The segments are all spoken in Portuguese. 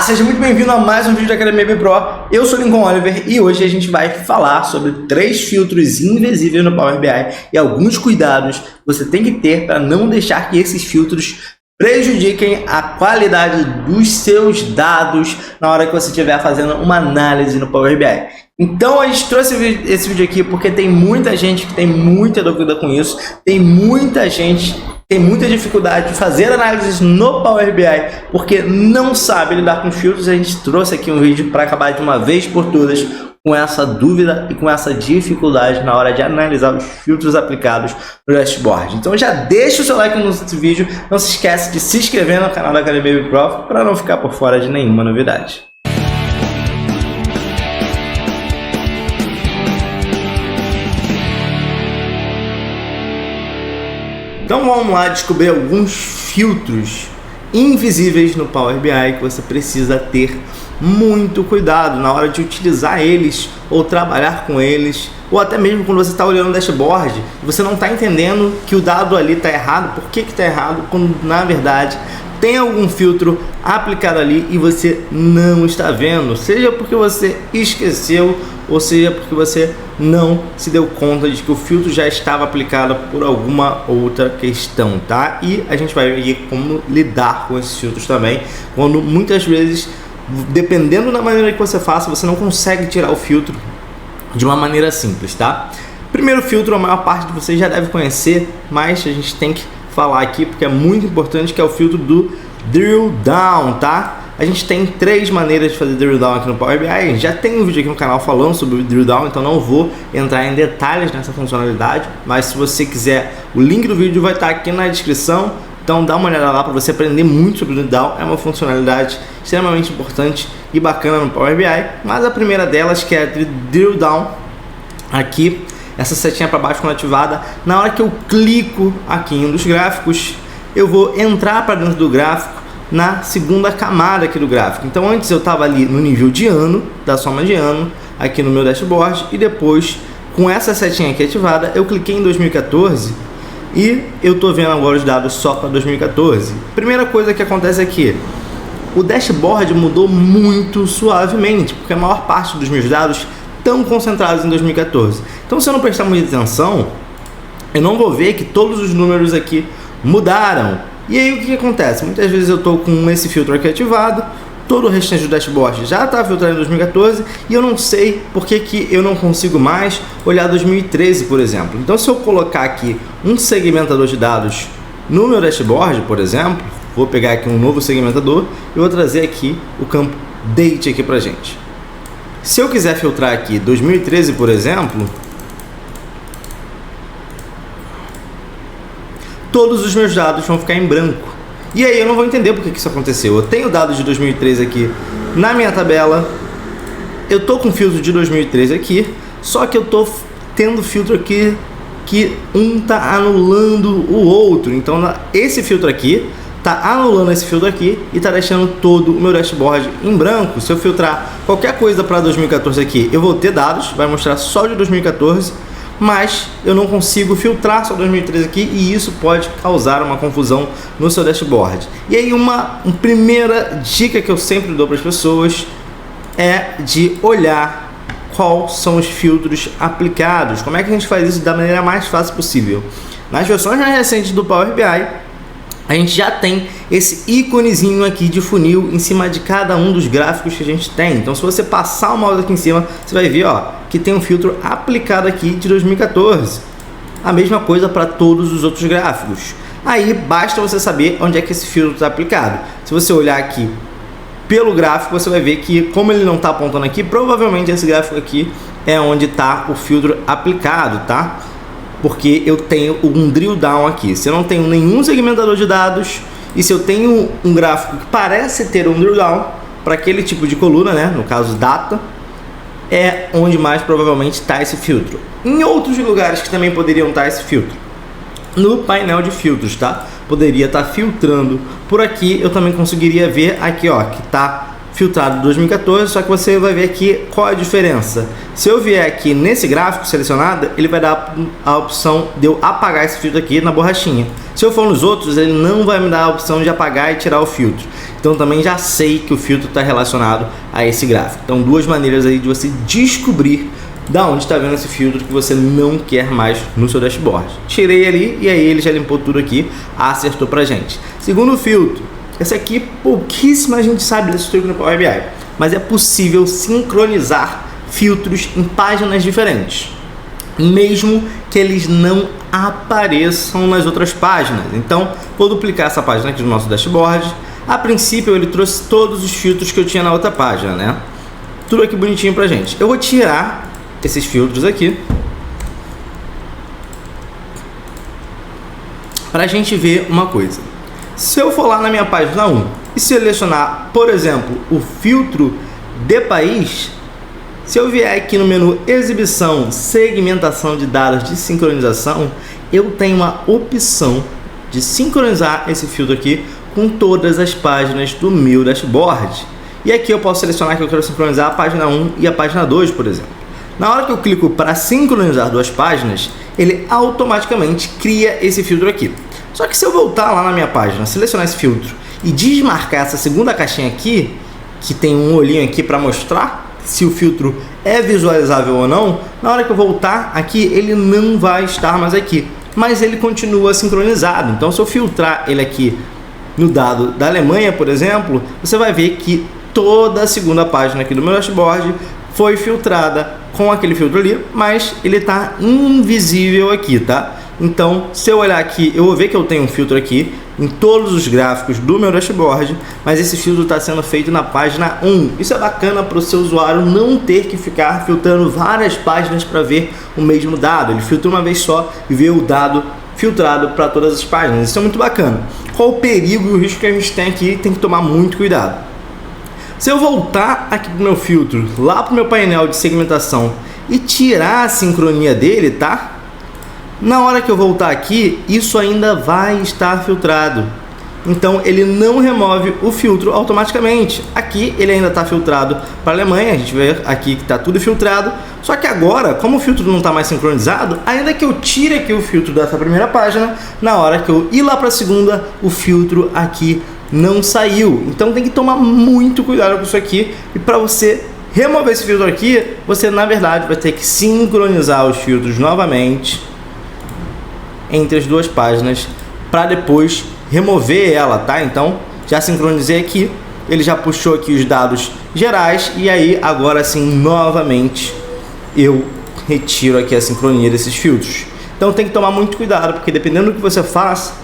Seja muito bem-vindo a mais um vídeo da Academia B Pro. Eu sou Lincoln Oliver e hoje a gente vai falar sobre 3 filtros invisíveis no Power BI e alguns cuidados que você tem que ter para não deixar que esses filtros prejudiquem a qualidade dos seus dados na hora que você estiver fazendo uma análise no Power BI. Então a gente trouxe esse vídeo aqui porque tem muita gente que tem muita dúvida com isso, tem muita gente que tem muita dificuldade de fazer análises no Power BI porque não sabe lidar com filtros. A gente trouxe aqui um vídeo para acabar de uma vez por todas com essa dúvida e com essa dificuldade na hora de analisar os filtros aplicados no dashboard. Então já deixa o seu like no vídeo, não se esquece de se inscrever no canal da Academia B Pro para não ficar por fora de nenhuma novidade. Então vamos lá descobrir alguns filtros invisíveis no Power BI que você precisa ter muito cuidado na hora de utilizar eles ou trabalhar com eles, ou até mesmo quando você está olhando o dashboard e você não está entendendo que o dado ali está errado. Por que está errado? Quando na verdade tem algum filtro aplicado ali e você não está vendo, seja porque você esqueceu ou seja porque você não se deu conta de que o filtro já estava aplicado por alguma outra questão, tá? E a gente vai ver como lidar com esses filtros também, quando muitas vezes, dependendo da maneira que você faça, você não consegue tirar o filtro de uma maneira simples, tá? Primeiro filtro, a maior parte de vocês já deve conhecer, mas a gente tem que falar aqui porque é muito importante, que é o filtro do Drill Down, tá? A gente tem 3 maneiras de fazer Drill Down aqui no Power BI. A gente já tem um vídeo aqui no canal falando sobre o Drill Down, então não vou entrar em detalhes nessa funcionalidade, mas se você quiser, o link do vídeo vai estar aqui na descrição, então dá uma olhada lá para você aprender muito sobre o Drill Down. É uma funcionalidade extremamente importante e bacana no Power BI, mas a primeira delas, que é a Drill Down, aqui, essa setinha para baixo quando ativada, na hora que eu clico aqui em um dos gráficos, eu vou entrar para dentro do gráfico na segunda camada aqui do gráfico. Então antes eu estava ali no nível de ano, da soma de ano, aqui no meu dashboard, e depois com essa setinha aqui ativada, eu cliquei em 2014 e eu estou vendo agora os dados só para 2014. Primeira coisa que acontece aqui, o dashboard mudou muito suavemente, porque a maior parte dos meus dados estão concentrados em 2014. Então se eu não prestar muita atenção, eu não vou ver que todos os números aqui mudaram. E aí o que acontece? Muitas vezes eu estou com esse filtro aqui ativado, todo o restante do dashboard já está filtrado em 2014 e eu não sei por que eu não consigo mais olhar 2013, por exemplo. Então se eu colocar aqui um segmentador de dados no meu dashboard, por exemplo, vou pegar aqui um novo segmentador e vou trazer aqui o campo Date aqui pra gente. Se eu quiser filtrar aqui 2013, por exemplo, todos os meus dados vão ficar em branco. E aí eu não vou entender por que isso aconteceu. Eu tenho dados de 2013 aqui na minha tabela, eu tô com filtro de 2013 aqui, só que eu tô tendo filtro aqui que um tá anulando o outro. Então esse filtro aqui tá anulando esse filtro aqui e tá deixando todo o meu dashboard em branco. Se eu filtrar qualquer coisa para 2014 aqui, eu vou ter dados, vai mostrar só de 2014, mas eu não consigo filtrar só 2013 aqui e isso pode causar uma confusão no seu dashboard. E aí uma primeira dica que eu sempre dou para as pessoas é de olhar quais são os filtros aplicados. Como é que a gente faz isso da maneira mais fácil possível? Nas versões mais recentes do Power BI, a gente já tem esse íconezinho aqui de funil em cima de cada um dos gráficos que a gente tem. Então se você passar o mouse aqui em cima, você vai ver, ó, que tem um filtro aplicado aqui de 2014. A mesma coisa para todos os outros gráficos. Aí basta você saber onde é que esse filtro está aplicado. Se você olhar aqui pelo gráfico, você vai ver que, como ele não está apontando aqui, provavelmente esse gráfico aqui é onde está o filtro aplicado, tá? Porque eu tenho um drill down aqui. Se eu não tenho nenhum segmentador de dados e se eu tenho um gráfico que parece ter um drill down para aquele tipo de coluna, né, no caso data, é onde mais provavelmente está esse filtro. Em outros lugares que também poderiam estar esse filtro, no painel de filtros, tá? Poderia estar filtrando por aqui. Eu também conseguiria ver aqui, ó, que está filtrado 2014, só que você vai ver aqui qual a diferença. Se eu vier aqui nesse gráfico selecionado, ele vai dar a opção de eu apagar esse filtro aqui na borrachinha. Se eu for nos outros, ele não vai me dar a opção de apagar e tirar o filtro. então também já sei que o filtro está relacionado a esse gráfico. Então, duas maneiras aí de você descobrir da onde está vendo esse filtro que você não quer mais no seu dashboard. Tirei ali e aí ele já limpou tudo aqui, acertou pra gente. Segundo filtro, esse aqui pouquíssima gente sabe desse truque no Power BI, mas é possível sincronizar filtros em páginas diferentes, mesmo que eles não apareçam nas outras páginas. Então, vou duplicar essa página aqui do nosso dashboard. A princípio, ele trouxe todos os filtros que eu tinha na outra página, né? Tudo aqui bonitinho pra gente. Eu vou tirar esses filtros aqui pra gente ver uma coisa. Se eu for lá na minha página 1 e selecionar, por exemplo, o filtro de país, se eu vier aqui no menu exibição, segmentação de dados de sincronização, eu tenho uma opção de sincronizar esse filtro aqui com todas as páginas do meu dashboard. E aqui eu posso selecionar que eu quero sincronizar a página 1 e a página 2, por exemplo. Na hora que eu clico para sincronizar duas páginas, ele automaticamente cria esse filtro aqui. Só que se eu voltar lá na minha página, selecionar esse filtro e desmarcar essa segunda caixinha aqui, que tem um olhinho aqui para mostrar se o filtro é visualizável ou não, na hora que eu voltar aqui, ele não vai estar mais aqui, mas ele continua sincronizado. Então, se eu filtrar ele aqui no dado da Alemanha, por exemplo, você vai ver que toda a segunda página aqui do meu dashboard foi filtrada com aquele filtro ali, mas ele está invisível aqui, tá? Então, se eu olhar aqui, eu vou ver que eu tenho um filtro aqui em todos os gráficos do meu dashboard, mas esse filtro está sendo feito na página 1. Isso é bacana para o seu usuário não ter que ficar filtrando várias páginas para ver o mesmo dado. Ele filtra uma vez só e vê o dado filtrado para todas as páginas. Isso é muito bacana. Qual o perigo e o risco que a gente tem aqui? Tem que tomar muito cuidado. Se eu voltar aqui para o meu filtro, lá para o meu painel de segmentação e tirar a sincronia dele, tá? Na hora que eu voltar aqui, isso ainda vai estar filtrado. Então, ele não remove o filtro automaticamente. Aqui, ele ainda está filtrado para a Alemanha. A gente vê aqui que está tudo filtrado. Só que agora, como o filtro não está mais sincronizado, ainda que eu tire aqui o filtro dessa primeira página, na hora que eu ir lá para a segunda, o filtro aqui não saiu. Então, tem que tomar muito cuidado com isso aqui. E para você remover esse filtro aqui, você, na verdade, vai ter que sincronizar os filtros novamente entre as duas páginas para depois remover ela, tá? Então, já sincronizei aqui, ele já puxou aqui os dados gerais e aí agora sim, novamente, eu retiro aqui a sincronia desses filtros. Então, tem que tomar muito cuidado, porque dependendo do que você faz,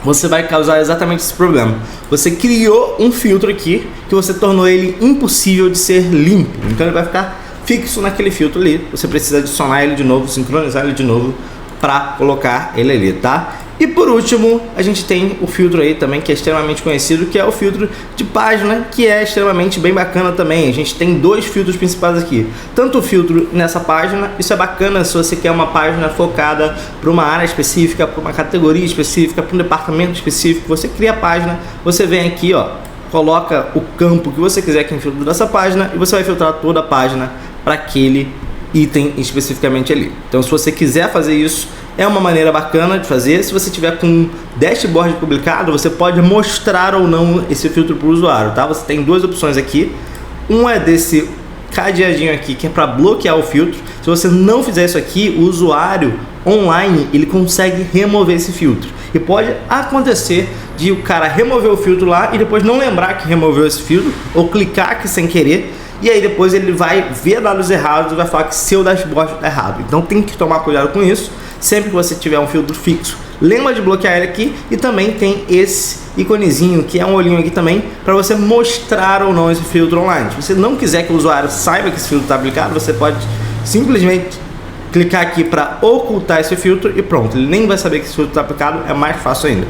você vai causar exatamente esse problema. Você criou um filtro aqui que você tornou ele impossível de ser limpo, então ele vai ficar fixo naquele filtro ali. Você precisa adicionar ele de novo, sincronizar ele de novo para colocar ele ali, tá? E por último, a gente tem o filtro aí também que é extremamente conhecido, que é o filtro de página, que é extremamente bem bacana também. A gente tem dois filtros principais aqui. Tanto o filtro nessa página, isso é bacana se você quer uma página focada para uma área específica, para uma categoria específica, para um departamento específico. Você cria a página, você vem aqui, ó, coloca o campo que você quiser aqui no filtro dessa página e você vai filtrar toda a página para aquele item especificamente ali. Então, se você quiser fazer isso, é uma maneira bacana de fazer. Se você tiver com dashboard publicado, você pode mostrar ou não esse filtro para o usuário, tá? Você tem duas opções aqui. Um é desse cadeadinho aqui, que é para bloquear o filtro. Se você não fizer isso aqui, o usuário online, ele consegue remover esse filtro. E pode acontecer de o cara remover o filtro lá e depois não lembrar que removeu esse filtro, ou clicar aqui sem querer, e aí depois ele vai ver dados errados e vai falar que seu dashboard está errado. Então tem que tomar cuidado com isso. Sempre que você tiver um filtro fixo, lembra de bloquear ele aqui. E também tem esse iconezinho, que é um olhinho aqui também, para você mostrar ou não esse filtro online. Se você não quiser que o usuário saiba que esse filtro está aplicado, você pode simplesmente clicar aqui para ocultar esse filtro e pronto. Ele nem vai saber que esse filtro está aplicado, é mais fácil ainda.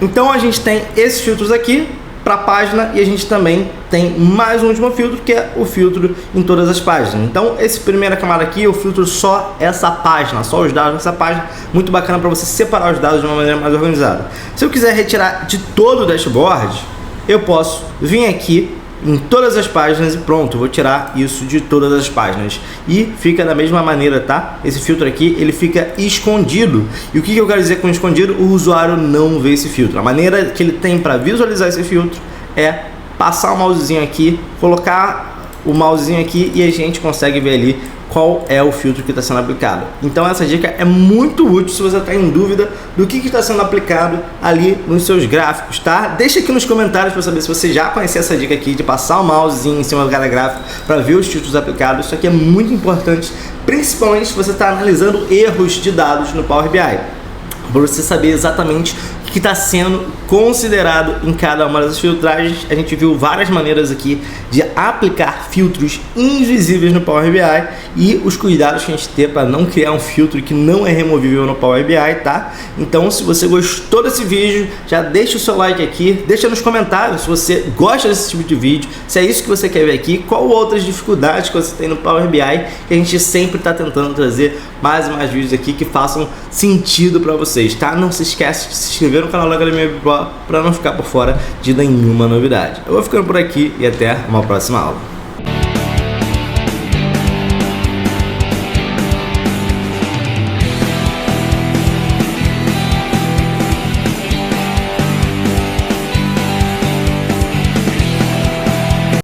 Então a gente tem esses filtros aqui para a página e a gente também tem mais um último filtro, que é o filtro em todas as páginas. Então, essa primeira camada aqui, eu filtro só essa página, só os dados dessa página. Muito bacana para você separar os dados de uma maneira mais organizada. Se eu quiser retirar de todo o dashboard, eu posso vir aqui em todas as páginas e pronto, eu vou tirar isso de todas as páginas. E fica da mesma maneira, tá? Esse filtro aqui, ele fica escondido. E o que eu quero dizer com escondido? O usuário não vê esse filtro. A maneira que ele tem para visualizar esse filtro é passar o mousezinho aqui, colocar o mousezinho aqui e a gente consegue ver ali qual é o filtro que está sendo aplicado. Então essa dica é muito útil se você está em dúvida do que está sendo aplicado ali nos seus gráficos, tá? Deixa aqui nos comentários para saber se você já conhecia essa dica aqui de passar o mousezinho em cima do cada gráfico para ver os filtros aplicados. Isso aqui é muito importante, principalmente se você está analisando erros de dados no Power BI, para você saber exatamente o que está sendo considerado em cada uma das filtragens. A gente viu várias maneiras aqui de aplicar filtros invisíveis no Power BI e os cuidados que a gente tem para não criar um filtro que não é removível no Power BI, tá? Então, se você gostou desse vídeo, já deixa o seu like aqui, deixa nos comentários se você gosta desse tipo de vídeo, se é isso que você quer ver aqui, qual outras dificuldades que você tem no Power BI, que a gente sempre está tentando trazer mais e mais vídeos aqui que façam sentido para vocês, tá? Não se esquece de se inscrever no canal da Academia Pro para não ficar por fora de nenhuma novidade. Eu vou ficando por aqui e até uma próxima aula.